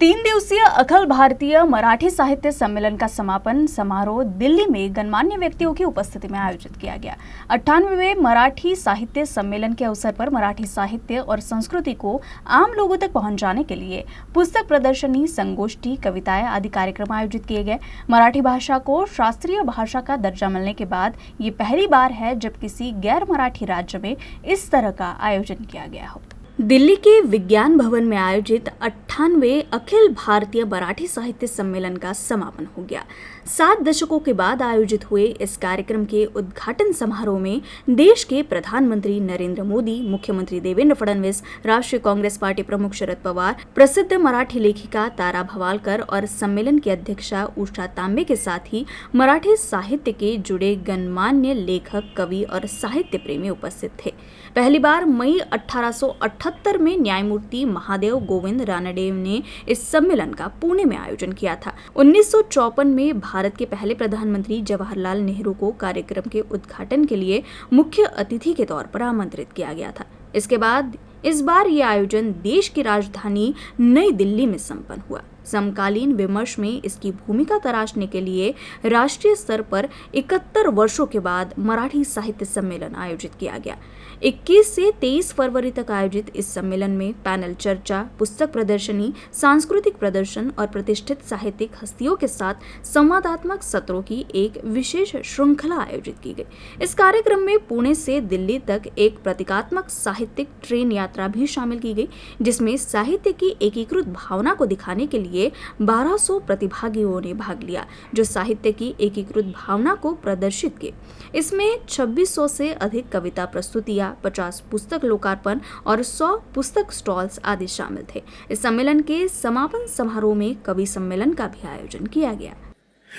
3 दिवसीय अखिल भारतीय मराठी साहित्य सम्मेलन का समापन समारोह दिल्ली में गणमान्य व्यक्तियों की उपस्थिति में आयोजित किया गया। 98वें मराठी साहित्य सम्मेलन के अवसर पर मराठी साहित्य और संस्कृति को आम लोगों तक पहुंचाने के लिए पुस्तक प्रदर्शनी, संगोष्ठी, कविताएं आदि कार्यक्रम आयोजित किए गए। मराठी भाषा को शास्त्रीय भाषा का दर्जा मिलने के बाद ये पहली बार है जब किसी गैर मराठी राज्य में इस तरह का आयोजन किया गया हो। दिल्ली के विज्ञान भवन में आयोजित 98वें अखिल भारतीय मराठी साहित्य सम्मेलन का समापन हो गया। 7 दशकों के बाद आयोजित हुए इस कार्यक्रम के उद्घाटन समारोह में देश के प्रधानमंत्री नरेंद्र मोदी, मुख्यमंत्री देवेंद्र फडणवीस, राष्ट्रीय कांग्रेस पार्टी प्रमुख शरद पवार, प्रसिद्ध मराठी लेखिका तारा भवालकर और सम्मेलन की अध्यक्षा उषा तांबे के साथ ही मराठी साहित्य के जुड़े गणमान्य लेखक, कवि और साहित्य प्रेमी उपस्थित थे। पहली बार मई 1878 में न्यायमूर्ति महादेव गोविंद रानडे ने इस सम्मेलन का पुणे में आयोजन किया था। 1954 में भारत के पहले प्रधानमंत्री जवाहरलाल नेहरू को कार्यक्रम के उद्घाटन के लिए मुख्य अतिथि के तौर पर आमंत्रित किया गया था। इसके बाद इस बार ये आयोजन देश की राजधानी नई दिल्ली में संपन्न हुआ। समकालीन विमर्श में इसकी भूमिका तराशने के लिए राष्ट्रीय स्तर पर 71 वर्षों के बाद मराठी साहित्य सम्मेलन आयोजित किया गया। 21 से 23 फरवरी तक आयोजित इस सम्मेलन में पैनल चर्चा, पुस्तक प्रदर्शनी, सांस्कृतिक प्रदर्शन और प्रतिष्ठित साहित्यिक हस्तियों के साथ संवादात्मक सत्रों की एक विशेष श्रृंखला आयोजित की गई। इस कार्यक्रम में पुणे से दिल्ली तक एक प्रतीकात्मक साहित्यिक ट्रेन यात्रा भी शामिल की गई, जिसमें साहित्य की एकीकृत भावना को दिखाने के लिए 1200 प्रतिभागियों ने भाग लिया, जो साहित्य की एकीकृत भावना को प्रदर्शित किए। इसमें 2600 से अधिक कविता प्रस्तुतियां, 50 पुस्तक लोकार्पण और 100 पुस्तक स्टॉल्स आदि शामिल थे। इस सम्मेलन के समापन समारोह में कवि सम्मेलन का भी आयोजन किया गया।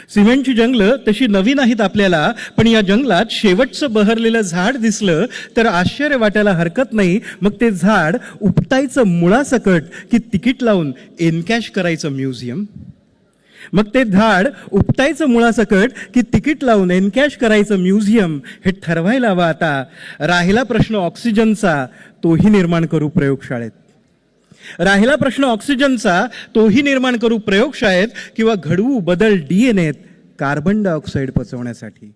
सिमेंटची जंगलं तशी नवी नाहीत आपल्याला, पण या जंगलात शेवटचं बहरलेलं झाड दिसलं तर आश्चर्य वाटायला हरकत नाही। मग ते झाड उपटायचं मुळासकट की तिकीट लावून एनकॅश करायचं म्युझियम? मग ते झाड उपटायचं मुळासकट की तिकीट लावून एनकॅश करायचं म्युझियम हे ठरवायला हवं आता। राहिला प्रश्न ऑक्सिजनचा, तोही निर्माण करू प्रयोगशाळेत। राहिला प्रश्न ऑक्सिजनचा, तोही निर्माण करू प्रयोगशाळेत किंवा घडवू बदल डीएनएत कार्बन डायऑक्साईड पचवण्यासाठी।